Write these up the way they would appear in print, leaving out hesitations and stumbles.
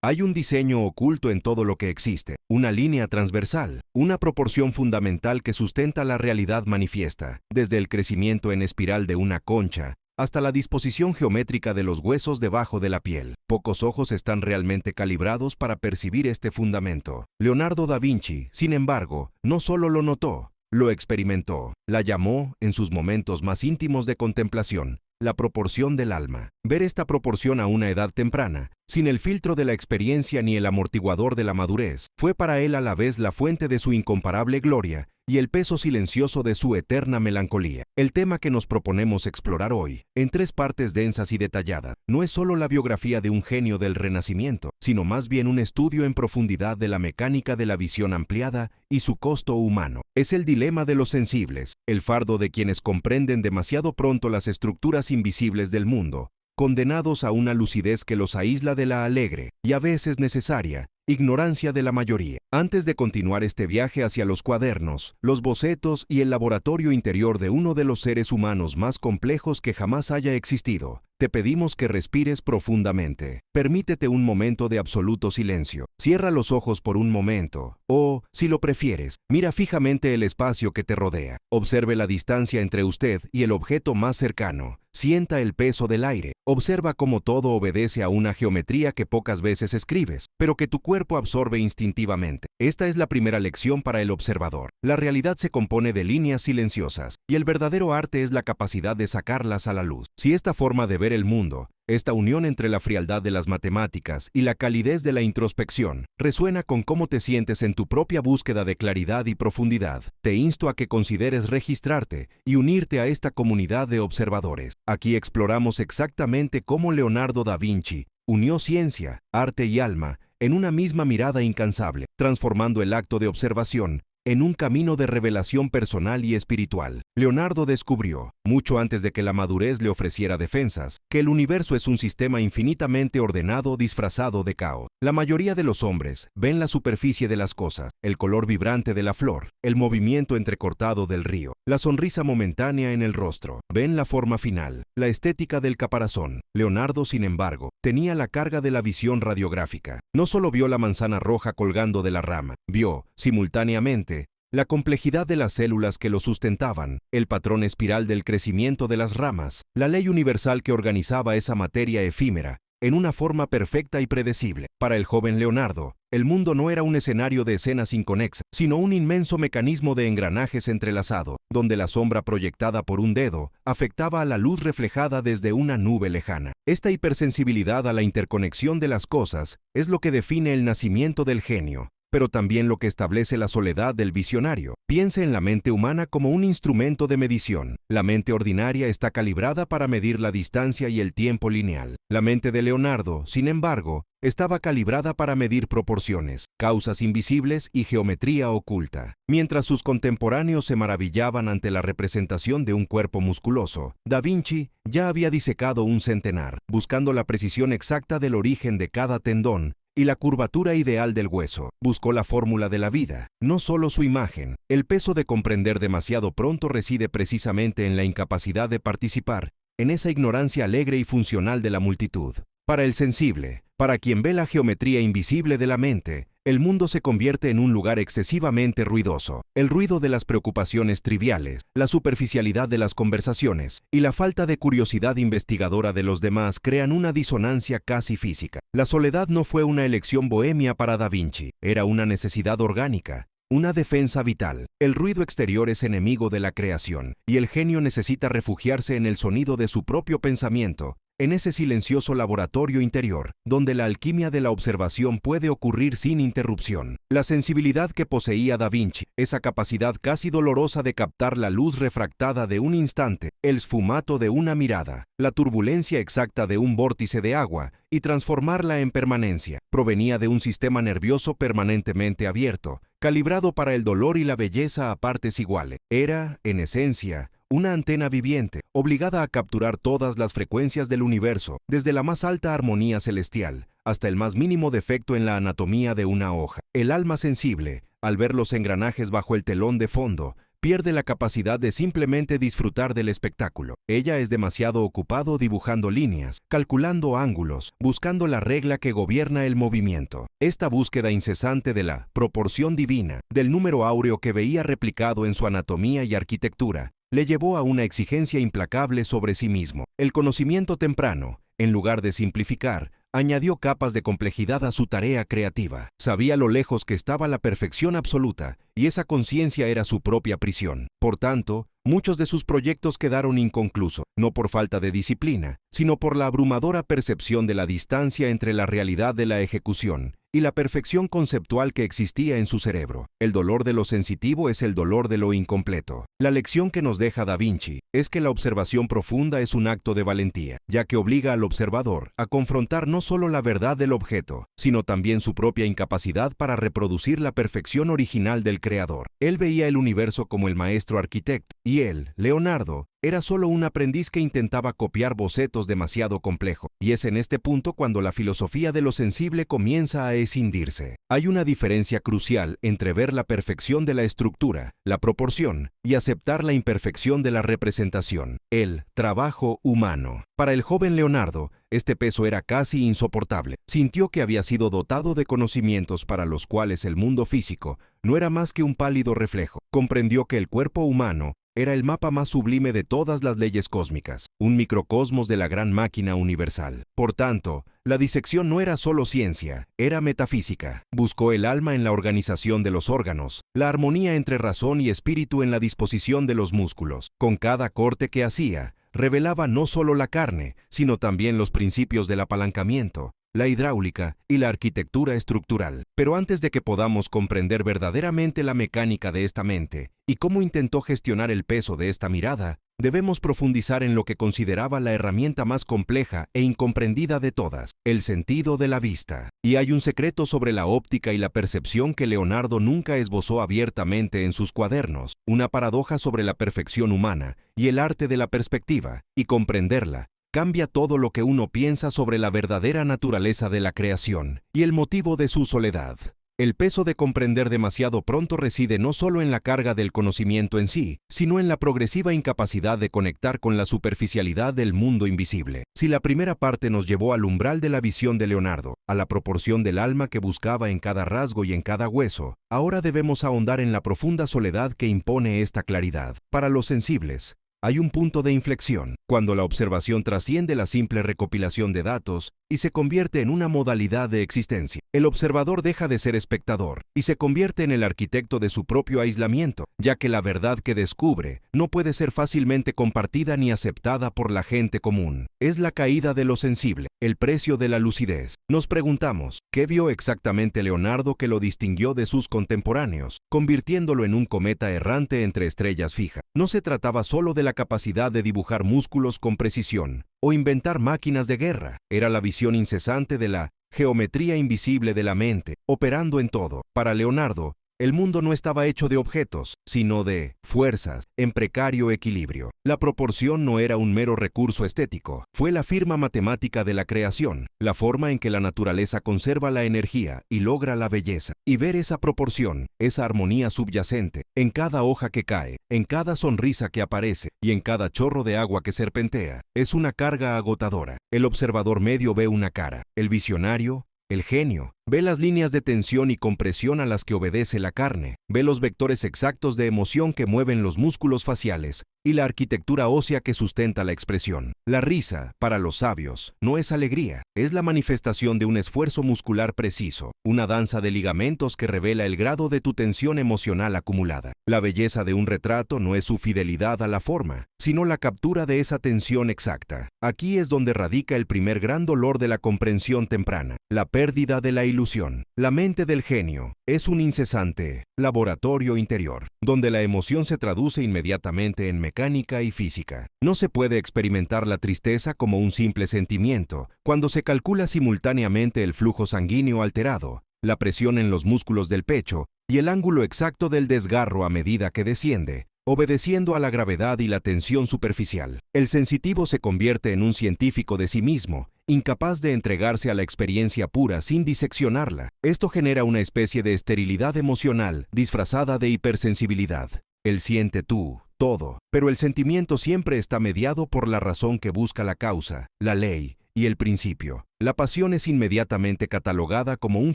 Hay un diseño oculto en todo lo que existe, una línea transversal, una proporción fundamental que sustenta la realidad manifiesta, desde el crecimiento en espiral de una concha hasta la disposición geométrica de los huesos debajo de la piel. Pocos ojos están realmente calibrados para percibir este fundamento. Leonardo da Vinci, sin embargo, no solo lo notó, lo experimentó. La llamó, en sus momentos más íntimos de contemplación, la proporción del alma. Ver esta proporción a una edad temprana, sin el filtro de la experiencia ni el amortiguador de la madurez, fue para él a la vez la fuente de su incomparable gloria y el peso silencioso de su eterna melancolía. El tema que nos proponemos explorar hoy, en 3 partes densas y detalladas, no es solo la biografía de un genio del Renacimiento, sino más bien un estudio en profundidad de la mecánica de la visión ampliada y su costo humano. Es el dilema de los sensibles, el fardo de quienes comprenden demasiado pronto las estructuras invisibles del mundo, condenados a una lucidez que los aísla de la alegre, y a veces necesaria, ignorancia de la mayoría. Antes de continuar este viaje hacia los cuadernos, los bocetos y el laboratorio interior de uno de los seres humanos más complejos que jamás haya existido, te pedimos que respires profundamente. Permítete un momento de absoluto silencio. Cierra los ojos por un momento, o, si lo prefieres, mira fijamente el espacio que te rodea. Observe la distancia entre usted y el objeto más cercano. Sienta el peso del aire. Observa cómo todo obedece a una geometría que pocas veces escribes, pero que tu cuerpo absorbe instintivamente. Esta es la primera lección para el observador. La realidad se compone de líneas silenciosas, y el verdadero arte es la capacidad de sacarlas a la luz. Si esta forma de ver el mundo, esta unión entre la frialdad de las matemáticas y la calidez de la introspección, resuena con cómo te sientes en tu propia búsqueda de claridad y profundidad, te insto a que consideres registrarte y unirte a esta comunidad de observadores. Aquí exploramos exactamente cómo Leonardo da Vinci unió ciencia, arte y alma en una misma mirada incansable, transformando el acto de observación en un camino de revelación personal y espiritual. Leonardo descubrió, mucho antes de que la madurez le ofreciera defensas, que el universo es un sistema infinitamente ordenado disfrazado de caos. La mayoría de los hombres ven la superficie de las cosas, el color vibrante de la flor, el movimiento entrecortado del río, la sonrisa momentánea en el rostro. Ven la forma final, la estética del caparazón. Leonardo, sin embargo, tenía la carga de la visión radiográfica. No solo vio la manzana roja colgando de la rama, vio, simultáneamente, la complejidad de las células que lo sustentaban, el patrón espiral del crecimiento de las ramas, la ley universal que organizaba esa materia efímera en una forma perfecta y predecible. Para el joven Leonardo, el mundo no era un escenario de escenas inconexas, sino un inmenso mecanismo de engranajes entrelazado, donde la sombra proyectada por un dedo afectaba a la luz reflejada desde una nube lejana. Esta hipersensibilidad a la interconexión de las cosas es lo que define el nacimiento del genio, pero también lo que establece la soledad del visionario. Piense en la mente humana como un instrumento de medición. La mente ordinaria está calibrada para medir la distancia y el tiempo lineal. La mente de Leonardo, sin embargo, estaba calibrada para medir proporciones, causas invisibles y geometría oculta. Mientras sus contemporáneos se maravillaban ante la representación de un cuerpo musculoso, Da Vinci ya había disecado un centenar, buscando la precisión exacta del origen de cada tendón y la curvatura ideal del hueso. Buscó la fórmula de la vida, no solo su imagen. El peso de comprender demasiado pronto reside precisamente en la incapacidad de participar en esa ignorancia alegre y funcional de la multitud. Para el sensible, para quien ve la geometría invisible de la mente, el mundo se convierte en un lugar excesivamente ruidoso. El ruido de las preocupaciones triviales, la superficialidad de las conversaciones y la falta de curiosidad investigadora de los demás crean una disonancia casi física. La soledad no fue una elección bohemia para Da Vinci, era una necesidad orgánica, una defensa vital. El ruido exterior es enemigo de la creación, y el genio necesita refugiarse en el sonido de su propio pensamiento, en ese silencioso laboratorio interior, donde la alquimia de la observación puede ocurrir sin interrupción. La sensibilidad que poseía Da Vinci, esa capacidad casi dolorosa de captar la luz refractada de un instante, el sfumato de una mirada, la turbulencia exacta de un vórtice de agua, y transformarla en permanencia, provenía de un sistema nervioso permanentemente abierto, calibrado para el dolor y la belleza a partes iguales. Era, en esencia, una antena viviente, obligada a capturar todas las frecuencias del universo, desde la más alta armonía celestial hasta el más mínimo defecto en la anatomía de una hoja. El alma sensible, al ver los engranajes bajo el telón de fondo, pierde la capacidad de simplemente disfrutar del espectáculo. Ella es demasiado ocupado dibujando líneas, calculando ángulos, buscando la regla que gobierna el movimiento. Esta búsqueda incesante de la proporción divina, del número áureo que veía replicado en su anatomía y arquitectura, le llevó a una exigencia implacable sobre sí mismo. El conocimiento temprano, en lugar de simplificar, añadió capas de complejidad a su tarea creativa. Sabía lo lejos que estaba la perfección absoluta, y esa conciencia era su propia prisión. Por tanto, muchos de sus proyectos quedaron inconclusos, no por falta de disciplina, sino por la abrumadora percepción de la distancia entre la realidad de la ejecución y la perfección conceptual que existía en su cerebro. El dolor de lo sensitivo es el dolor de lo incompleto. La lección que nos deja Da Vinci es que la observación profunda es un acto de valentía, ya que obliga al observador a confrontar no solo la verdad del objeto, sino también su propia incapacidad para reproducir la perfección original del creador. Él veía el universo como el maestro arquitecto, y él, Leonardo, era solo un aprendiz que intentaba copiar bocetos demasiado complejos, y es en este punto cuando la filosofía de lo sensible comienza a escindirse. Hay una diferencia crucial entre ver la perfección de la estructura, la proporción, y aceptar la imperfección de la representación, el trabajo humano. Para el joven Leonardo, este peso era casi insoportable. Sintió que había sido dotado de conocimientos para los cuales el mundo físico no era más que un pálido reflejo. Comprendió que el cuerpo humano era el mapa más sublime de todas las leyes cósmicas, un microcosmos de la gran máquina universal. Por tanto, la disección no era solo ciencia, era metafísica. Buscó el alma en la organización de los órganos, la armonía entre razón y espíritu en la disposición de los músculos. Con cada corte que hacía, revelaba no solo la carne, sino también los principios del apalancamiento, la hidráulica y la arquitectura estructural. Pero antes de que podamos comprender verdaderamente la mecánica de esta mente y cómo intentó gestionar el peso de esta mirada, debemos profundizar en lo que consideraba la herramienta más compleja e incomprendida de todas, el sentido de la vista. Y hay un secreto sobre la óptica y la percepción que Leonardo nunca esbozó abiertamente en sus cuadernos, una paradoja sobre la perfección humana y el arte de la perspectiva, y comprenderla cambia todo lo que uno piensa sobre la verdadera naturaleza de la creación y el motivo de su soledad. El peso de comprender demasiado pronto reside no solo en la carga del conocimiento en sí, sino en la progresiva incapacidad de conectar con la superficialidad del mundo invisible. Si la primera parte nos llevó al umbral de la visión de Leonardo, a la proporción del alma que buscaba en cada rasgo y en cada hueso, ahora debemos ahondar en la profunda soledad que impone esta claridad. Para los sensibles, hay un punto de inflexión, cuando la observación trasciende la simple recopilación de datos y se convierte en una modalidad de existencia. El observador deja de ser espectador y se convierte en el arquitecto de su propio aislamiento, ya que la verdad que descubre no puede ser fácilmente compartida ni aceptada por la gente común. Es la caída de lo sensible, el precio de la lucidez. Nos preguntamos, ¿qué vio exactamente Leonardo que lo distinguió de sus contemporáneos, convirtiéndolo en un cometa errante entre estrellas fijas? No se trataba solo de la capacidad de dibujar músculos con precisión o inventar máquinas de guerra. Era la visión incesante de la geometría invisible de la mente, operando en todo. Para Leonardo, el mundo no estaba hecho de objetos, sino de fuerzas, en precario equilibrio. La proporción no era un mero recurso estético, fue la firma matemática de la creación, la forma en que la naturaleza conserva la energía y logra la belleza. Y ver esa proporción, esa armonía subyacente, en cada hoja que cae, en cada sonrisa que aparece y en cada chorro de agua que serpentea, es una carga agotadora. El observador medio ve una cara, el visionario, el genio, ve las líneas de tensión y compresión a las que obedece la carne, ve los vectores exactos de emoción que mueven los músculos faciales y la arquitectura ósea que sustenta la expresión. La risa, para los sabios, no es alegría, es la manifestación de un esfuerzo muscular preciso, una danza de ligamentos que revela el grado de tu tensión emocional acumulada. La belleza de un retrato no es su fidelidad a la forma, sino la captura de esa tensión exacta. Aquí es donde radica el primer gran dolor de la comprensión temprana, la pérdida de la ilusión. La mente del genio es un incesante laboratorio interior, donde la emoción se traduce inmediatamente en mecánica y física. No se puede experimentar la tristeza como un simple sentimiento cuando se calcula simultáneamente el flujo sanguíneo alterado, la presión en los músculos del pecho y el ángulo exacto del desgarro a medida que desciende, obedeciendo a la gravedad y la tensión superficial. El sensitivo se convierte en un científico de sí mismo, incapaz de entregarse a la experiencia pura sin diseccionarla. Esto genera una especie de esterilidad emocional disfrazada de hipersensibilidad. Él siente tú, todo, pero el sentimiento siempre está mediado por la razón que busca la causa, la ley y el principio. La pasión es inmediatamente catalogada como un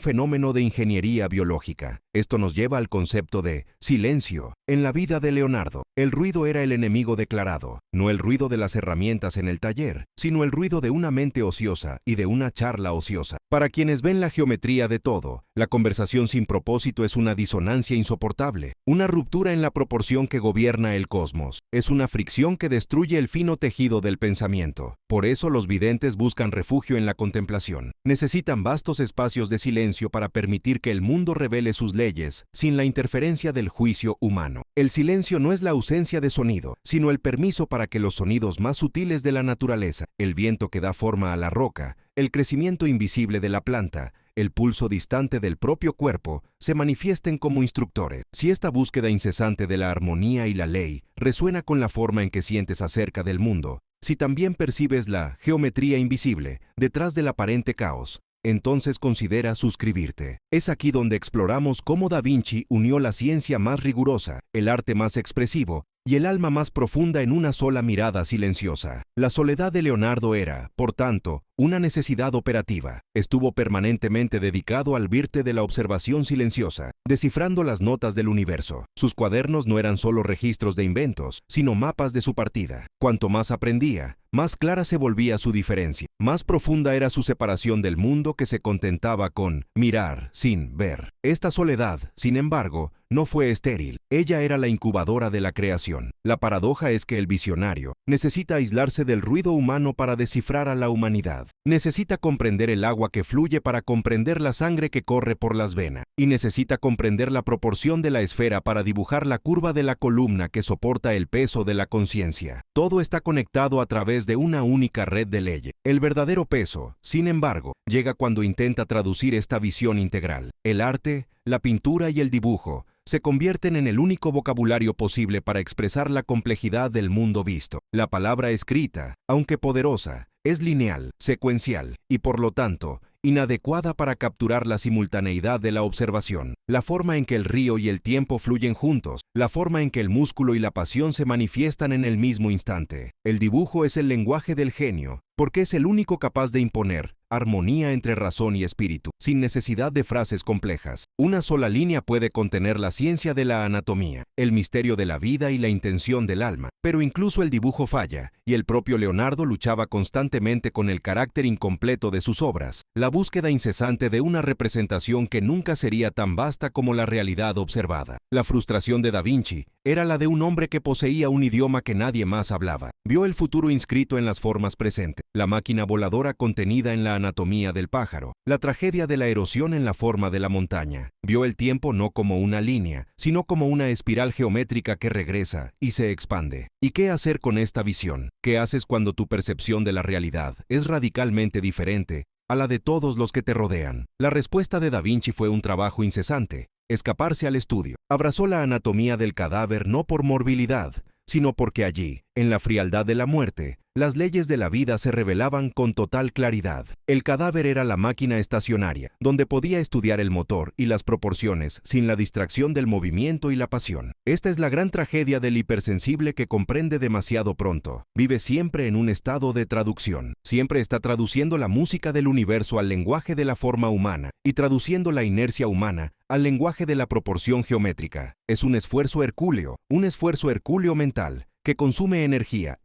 fenómeno de ingeniería biológica. Esto nos lleva al concepto de silencio. En la vida de Leonardo, el ruido era el enemigo declarado, no el ruido de las herramientas en el taller, sino el ruido de una mente ociosa y de una charla ociosa. Para quienes ven la geometría de todo, la conversación sin propósito es una disonancia insoportable, una ruptura en la proporción que gobierna el cosmos. Es una fricción que destruye el fino tejido del pensamiento. Por eso los videntes buscan refugio en la contemplación. Necesitan vastos espacios de silencio para permitir que el mundo revele sus leyes sin la interferencia del juicio humano. El silencio no es la ausencia de sonido, sino el permiso para que los sonidos más sutiles de la naturaleza, el viento que da forma a la roca, el crecimiento invisible de la planta, el pulso distante del propio cuerpo, se manifiesten como instructores. Si esta búsqueda incesante de la armonía y la ley resuena con la forma en que sientes acerca del mundo, si también percibes la geometría invisible detrás del aparente caos, entonces considera suscribirte. Es aquí donde exploramos cómo Da Vinci unió la ciencia más rigurosa, el arte más expresivo y el alma más profunda en una sola mirada silenciosa. La soledad de Leonardo era, por tanto, una necesidad operativa. Estuvo permanentemente dedicado al virte de la observación silenciosa, descifrando las notas del universo. Sus cuadernos no eran solo registros de inventos, sino mapas de su partida. Cuanto más aprendía, más clara se volvía su diferencia. Más profunda era su separación del mundo que se contentaba con mirar sin ver. Esta soledad, sin embargo, no fue estéril. Ella era la incubadora de la creación. La paradoja es que el visionario necesita aislarse del ruido humano para descifrar a la humanidad. Necesita comprender el agua que fluye para comprender la sangre que corre por las venas. Y necesita comprender la proporción de la esfera para dibujar la curva de la columna que soporta el peso de la conciencia. Todo está conectado a través de una única red de leyes. El verdadero peso, sin embargo, llega cuando intenta traducir esta visión integral. El arte, la pintura y el dibujo se convierten en el único vocabulario posible para expresar la complejidad del mundo visto. La palabra escrita, aunque poderosa, es lineal, secuencial y, por lo tanto, inadecuada para capturar la simultaneidad de la observación, la forma en que el río y el tiempo fluyen juntos, la forma en que el músculo y la pasión se manifiestan en el mismo instante. El dibujo es el lenguaje del genio, porque es el único capaz de imponer armonía entre razón y espíritu, sin necesidad de frases complejas. Una sola línea puede contener la ciencia de la anatomía, el misterio de la vida y la intención del alma. Pero incluso el dibujo falla, y el propio Leonardo luchaba constantemente con el carácter incompleto de sus obras, la búsqueda incesante de una representación que nunca sería tan vasta como la realidad observada. La frustración de Da Vinci era la de un hombre que poseía un idioma que nadie más hablaba. Vio el futuro inscrito en las formas presentes, la máquina voladora contenida en la anatomía del pájaro, la tragedia de la erosión en la forma de la montaña. Vio el tiempo no como una línea, sino como una espiral geométrica que regresa y se expande. ¿Y qué hacer con esta visión? ¿Qué haces cuando tu percepción de la realidad es radicalmente diferente a la de todos los que te rodean? La respuesta de Da Vinci fue un trabajo incesante, escaparse al estudio. Abrazó la anatomía del cadáver no por morbilidad, sino porque allí, en la frialdad de la muerte, las leyes de la vida se revelaban con total claridad. El cadáver era la máquina estacionaria, donde podía estudiar el motor y las proporciones sin la distracción del movimiento y la pasión. Esta es la gran tragedia del hipersensible que comprende demasiado pronto. Vive siempre en un estado de traducción. Siempre está traduciendo la música del universo al lenguaje de la forma humana y traduciendo la inercia humana al lenguaje de la proporción geométrica. Es un esfuerzo hercúleo mental, que consume energía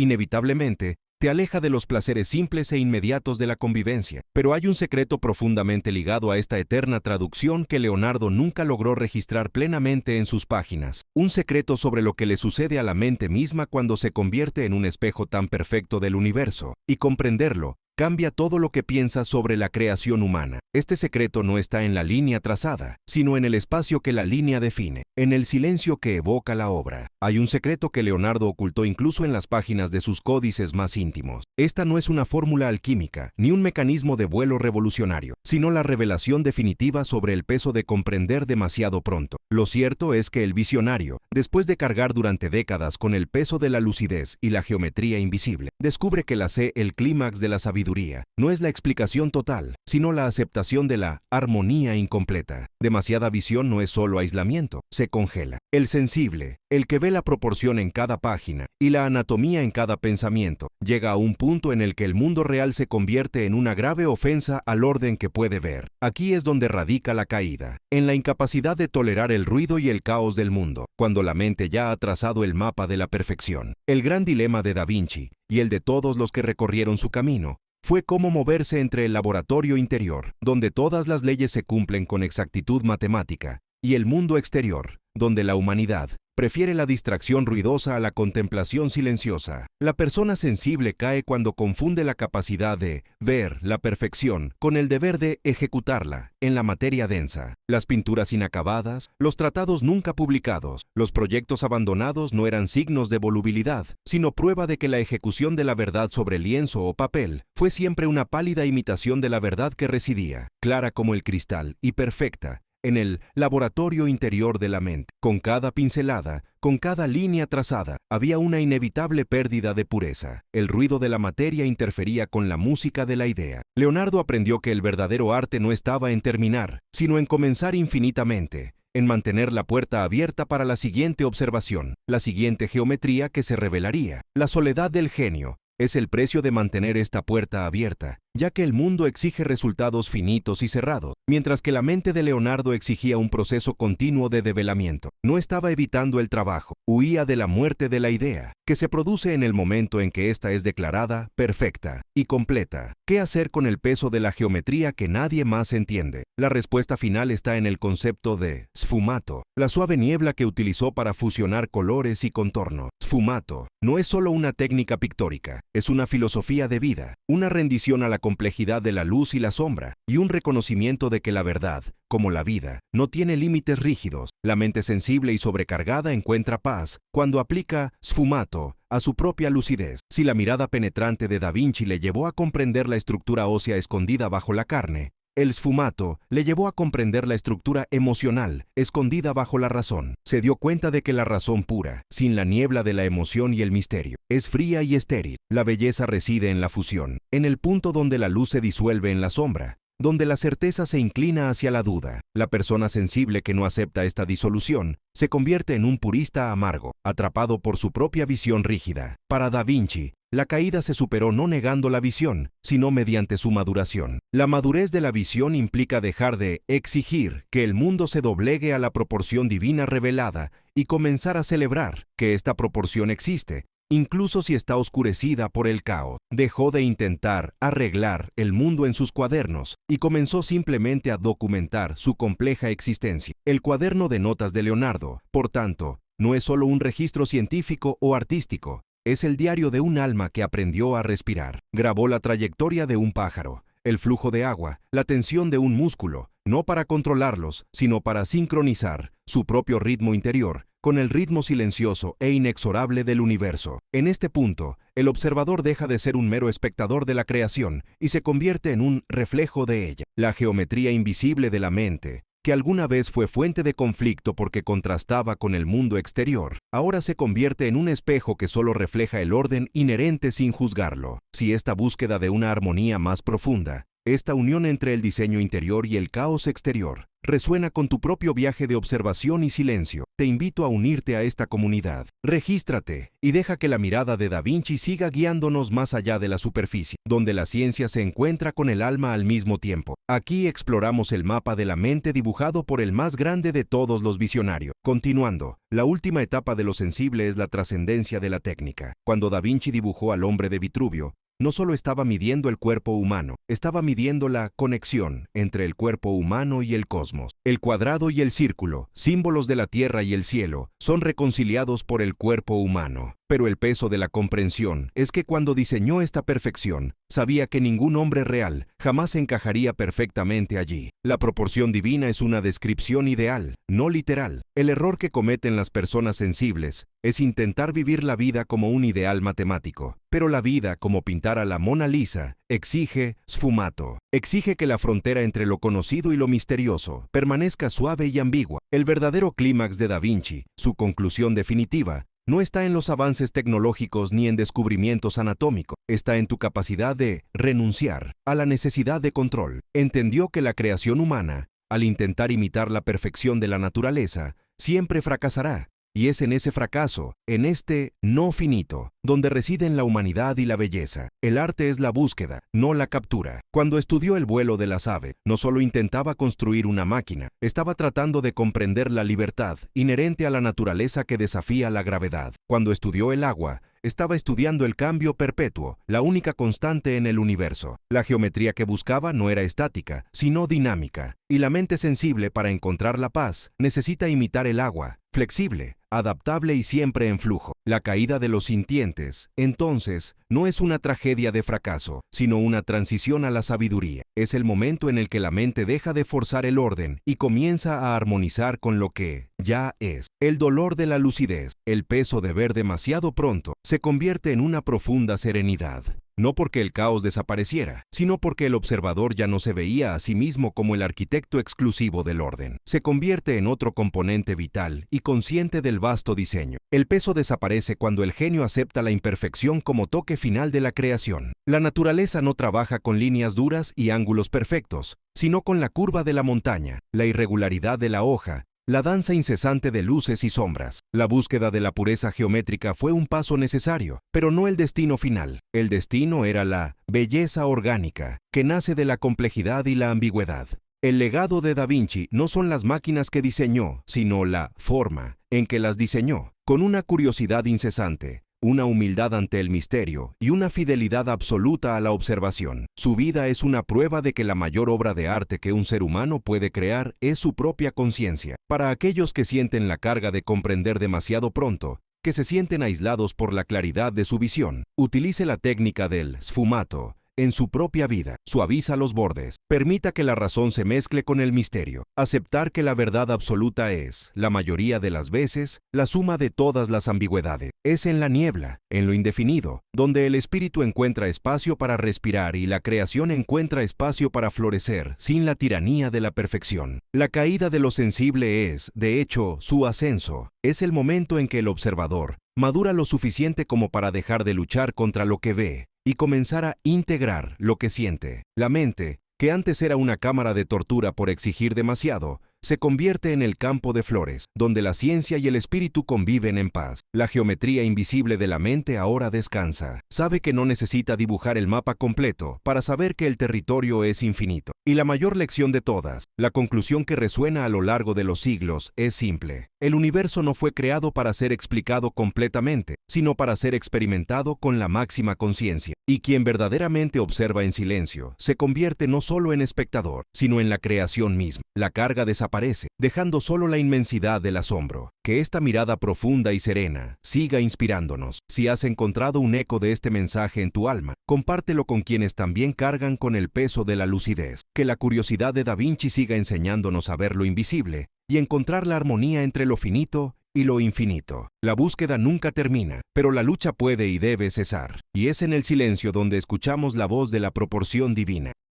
inevitablemente, te aleja de los placeres simples e inmediatos de la convivencia. Pero hay un secreto profundamente ligado a esta eterna traducción que Leonardo nunca logró registrar plenamente en sus páginas. Un secreto sobre lo que le sucede a la mente misma cuando se convierte en un espejo tan perfecto del universo. Y comprenderlo cambia todo lo que piensas sobre la creación humana. Este secreto no está en la línea trazada, sino en el espacio que la línea define, en el silencio que evoca la obra. Hay un secreto que Leonardo ocultó incluso en las páginas de sus códices más íntimos. Esta no es una fórmula alquímica, ni un mecanismo de vuelo revolucionario, sino la revelación definitiva sobre el peso de comprender demasiado pronto. Lo cierto es que el visionario, después de cargar durante décadas con el peso de la lucidez y la geometría invisible, descubre que el clímax de la sabiduría no es la explicación total, sino la aceptación de la armonía incompleta. Demasiada visión no es solo aislamiento, se congela. El sensible, el que ve la proporción en cada página y la anatomía en cada pensamiento, llega a un punto en el que el mundo real se convierte en una grave ofensa al orden que puede ver. Aquí es donde radica la caída, en la incapacidad de tolerar el ruido y el caos del mundo, cuando la mente ya ha trazado el mapa de la perfección. El gran dilema de Da Vinci, y el de todos los que recorrieron su camino, fue cómo moverse entre el laboratorio interior, donde todas las leyes se cumplen con exactitud matemática, y el mundo exterior, donde la humanidad prefiere la distracción ruidosa a la contemplación silenciosa. La persona sensible cae cuando confunde la capacidad de ver la perfección con el deber de ejecutarla en la materia densa. Las pinturas inacabadas, los tratados nunca publicados, los proyectos abandonados no eran signos de volubilidad, sino prueba de que la ejecución de la verdad sobre lienzo o papel fue siempre una pálida imitación de la verdad que residía, clara como el cristal y perfecta, en el laboratorio interior de la mente. Con cada pincelada, con cada línea trazada, había una inevitable pérdida de pureza. El ruido de la materia interfería con la música de la idea. Leonardo aprendió que el verdadero arte no estaba en terminar, sino en comenzar infinitamente, en mantener la puerta abierta para la siguiente observación, la siguiente geometría que se revelaría. La soledad del genio es el precio de mantener esta puerta abierta, ya que el mundo exige resultados finitos y cerrados, mientras que la mente de Leonardo exigía un proceso continuo de develamiento. No estaba evitando el trabajo, huía de la muerte de la idea, que se produce en el momento en que ésta es declarada perfecta y completa. ¿Qué hacer con el peso de la geometría que nadie más entiende? La respuesta final está en el concepto de sfumato, la suave niebla que utilizó para fusionar colores y contornos. Sfumato no es solo una técnica pictórica, es una filosofía de vida, una rendición a la complejidad de la luz y la sombra, y un reconocimiento de que la verdad, como la vida, no tiene límites rígidos. La mente sensible y sobrecargada encuentra paz cuando aplica sfumato a su propia lucidez. Si la mirada penetrante de Da Vinci le llevó a comprender la estructura ósea escondida bajo la carne, el sfumato le llevó a comprender la estructura emocional, escondida bajo la razón. Se dio cuenta de que la razón pura, sin la niebla de la emoción y el misterio, es fría y estéril. La belleza reside en la fusión, en el punto donde la luz se disuelve en la sombra, donde la certeza se inclina hacia la duda. La persona sensible que no acepta esta disolución se convierte en un purista amargo, atrapado por su propia visión rígida. Para Da Vinci, la caída se superó no negando la visión, sino mediante su maduración. La madurez de la visión implica dejar de exigir que el mundo se doblegue a la proporción divina revelada y comenzar a celebrar que esta proporción existe, incluso si está oscurecida por el caos. Dejó de intentar arreglar el mundo en sus cuadernos y comenzó simplemente a documentar su compleja existencia. El cuaderno de notas de Leonardo, por tanto, no es solo un registro científico o artístico, es el diario de un alma que aprendió a respirar. Grabó la trayectoria de un pájaro, el flujo de agua, la tensión de un músculo, no para controlarlos, sino para sincronizar su propio ritmo interior con el ritmo silencioso e inexorable del universo. En este punto, el observador deja de ser un mero espectador de la creación y se convierte en un reflejo de ella. La geometría invisible de la mente, que alguna vez fue fuente de conflicto porque contrastaba con el mundo exterior, ahora se convierte en un espejo que solo refleja el orden inherente sin juzgarlo. Si esta búsqueda de una armonía más profunda, esta unión entre el diseño interior y el caos exterior, resuena con tu propio viaje de observación y silencio, te invito a unirte a esta comunidad. Regístrate y deja que la mirada de Da Vinci siga guiándonos más allá de la superficie, donde la ciencia se encuentra con el alma al mismo tiempo. Aquí exploramos el mapa de la mente dibujado por el más grande de todos los visionarios. Continuando, la última etapa de lo sensible es la trascendencia de la técnica. Cuando Da Vinci dibujó al hombre de Vitruvio, no solo estaba midiendo el cuerpo humano, estaba midiendo la conexión entre el cuerpo humano y el cosmos. El cuadrado y el círculo, símbolos de la tierra y el cielo, son reconciliados por el cuerpo humano. Pero el peso de la comprensión es que cuando diseñó esta perfección, sabía que ningún hombre real jamás encajaría perfectamente allí. La proporción divina es una descripción ideal, no literal. El error que cometen las personas sensibles es intentar vivir la vida como un ideal matemático. Pero la vida, como pintar a la Mona Lisa, exige sfumato. Exige que la frontera entre lo conocido y lo misterioso permanezca suave y ambigua. El verdadero clímax de Da Vinci, su conclusión definitiva, no está en los avances tecnológicos ni en descubrimientos anatómicos, está en tu capacidad de renunciar a la necesidad de control. Entendió que la creación humana, al intentar imitar la perfección de la naturaleza, siempre fracasará. Y es en ese fracaso, en este no finito, donde residen la humanidad y la belleza. El arte es la búsqueda, no la captura. Cuando estudió el vuelo de las aves, no solo intentaba construir una máquina, estaba tratando de comprender la libertad inherente a la naturaleza que desafía la gravedad. Cuando estudió el agua, estaba estudiando el cambio perpetuo, la única constante en el universo. La geometría que buscaba no era estática, sino dinámica. Y la mente sensible, para encontrar la paz, necesita imitar el agua, flexible, adaptable y siempre en flujo. La caída de los sintientes, entonces, no es una tragedia de fracaso, sino una transición a la sabiduría. Es el momento en el que la mente deja de forzar el orden y comienza a armonizar con lo que ya es. El dolor de la lucidez, el peso de ver demasiado pronto, se convierte en una profunda serenidad. No porque el caos desapareciera, sino porque el observador ya no se veía a sí mismo como el arquitecto exclusivo del orden. Se convierte en otro componente vital y consciente del vasto diseño. El peso desaparece cuando el genio acepta la imperfección como toque final de la creación. La naturaleza no trabaja con líneas duras y ángulos perfectos, sino con la curva de la montaña, la irregularidad de la hoja, la danza incesante de luces y sombras. La búsqueda de la pureza geométrica fue un paso necesario, pero no el destino final. El destino era la belleza orgánica, que nace de la complejidad y la ambigüedad. El legado de Da Vinci no son las máquinas que diseñó, sino la forma en que las diseñó, con una curiosidad incesante, una humildad ante el misterio y una fidelidad absoluta a la observación. Su vida es una prueba de que la mayor obra de arte que un ser humano puede crear es su propia conciencia. Para aquellos que sienten la carga de comprender demasiado pronto, que se sienten aislados por la claridad de su visión, utilice la técnica del sfumato en su propia vida. Suaviza los bordes. Permita que la razón se mezcle con el misterio. Aceptar que la verdad absoluta es, la mayoría de las veces, la suma de todas las ambigüedades. Es en la niebla, en lo indefinido, donde el espíritu encuentra espacio para respirar y la creación encuentra espacio para florecer sin la tiranía de la perfección. La caída de lo sensible es, de hecho, su ascenso. Es el momento en que el observador madura lo suficiente como para dejar de luchar contra lo que ve y comenzar a integrar lo que siente. La mente, que antes era una cámara de tortura por exigir demasiado, se convierte en el campo de flores, donde la ciencia y el espíritu conviven en paz. La geometría invisible de la mente ahora descansa. Sabe que no necesita dibujar el mapa completo para saber que el territorio es infinito. Y la mayor lección de todas, la conclusión que resuena a lo largo de los siglos, es simple. El universo no fue creado para ser explicado completamente, sino para ser experimentado con la máxima conciencia. Y quien verdaderamente observa en silencio, se convierte no solo en espectador, sino en la creación misma. La carga desaparece, dejando solo la inmensidad del asombro. Que esta mirada profunda y serena siga inspirándonos. Si has encontrado un eco de este mensaje en tu alma, compártelo con quienes también cargan con el peso de la lucidez. Que la curiosidad de Da Vinci siga enseñándonos a ver lo invisible y encontrar la armonía entre lo finito y lo infinito. La búsqueda nunca termina, pero la lucha puede y debe cesar. Y es en el silencio donde escuchamos la voz de la proporción divina.